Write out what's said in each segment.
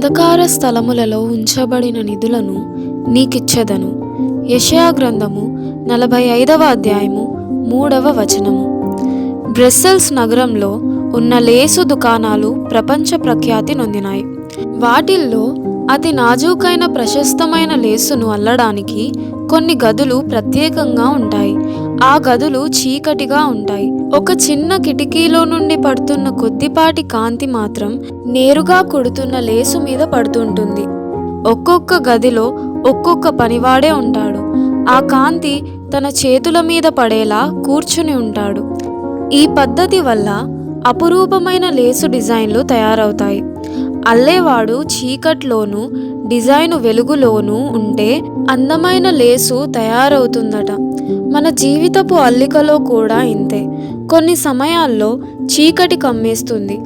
అంధకార స్థలములలో ఉంచబడిన నిధులను నీకిచ్చెదను. యెషయా గ్రంథము 45వ అధ్యాయము 3వ వచనము. బ్రస్సెల్స్ నగరంలో ఉన్న లేసు దుకాణాలు ప్రపంచ ప్రఖ్యాతి నొందినాయి. వాటిల్లో అతి నాజూకైన ప్రశస్తమైన లేసును అల్లడానికి కొన్ని గదులు ప్రత్యేకంగా ఉంటాయి. ఆ గదులు చీకటిగా ఉంటాయి. ఒక చిన్న కిటికీలో నుండి పడుతున్న కొద్దిపాటి కాంతి మాత్రం నేరుగా కొడుతున్న లేసు మీద పడుతుంటుంది. ఒక్కొక్క గదిలో ఒక్కొక్క పనివాడే ఉంటాడు. ఆ కాంతి తన చేతుల మీద పడేలా కూర్చుని ఉంటాడు. ఈ పద్ధతి వల్ల అపురూపమైన లేసు డిజైన్లు తయారవుతాయి. అల్లేవాడు చీకట్లోనూ డిజైను వెలుగులోనూ ఉంటే అందమైన లేసు తయారవుతుందట. మన జీవితపు అల్లికలో కూడా ఇంతే. కొన్ని సమయాల్లో చీకటి కమ్మేస్తుంది.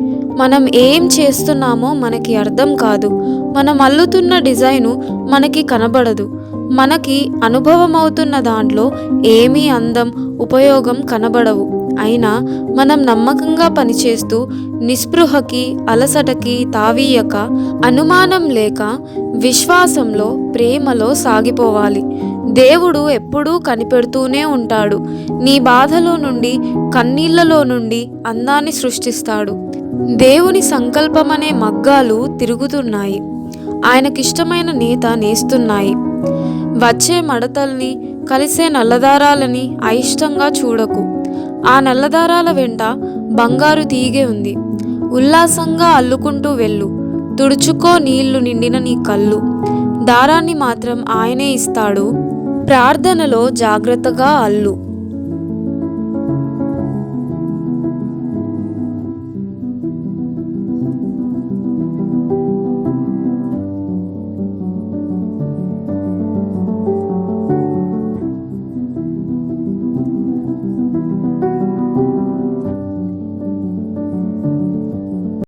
మనం ఏం చేస్తున్నామో మనకి అర్థం కాదు. మనం అల్లుతున్న డిజైను మనకి కనబడదు. మనకి అనుభవం అవుతున్న దాంట్లో ఏమీ అందం, ఉపయోగం కనబడవు. అయినా మనం నమ్మకంగా పనిచేస్తూ నిస్పృహకి, అలసటకి తావీయక, అనుమానం లేక విశ్వాసంలో, ప్రేమలో సాగిపోవాలి. దేవుడు ఎప్పుడూ కనిపెడుతూనే ఉంటాడు. నీ బాధలో నుండి, కన్నీళ్లలో నుండి అందాన్ని సృష్టిస్తాడు. దేవుని సంకల్పమనే మగ్గాలు తిరుగుతున్నాయి. ఆయనకిష్టమైన నేత నేస్తున్నాయి. వచ్చే మడతల్ని, కలిసే నల్లదారాలని అయిష్టంగా చూడకు. ఆ నల్లదారాల వెంట బంగారు తీగె ఉంది. ఉల్లాసంగా అల్లుకుంటూ వెళ్ళు. తుడుచుకో నీళ్లు నిండిన నీ కళ్ళు. దారాన్ని మాత్రం ఆయనే ఇస్తాడు. ప్రార్థనలో జాగ్రత్తగా అల్లు.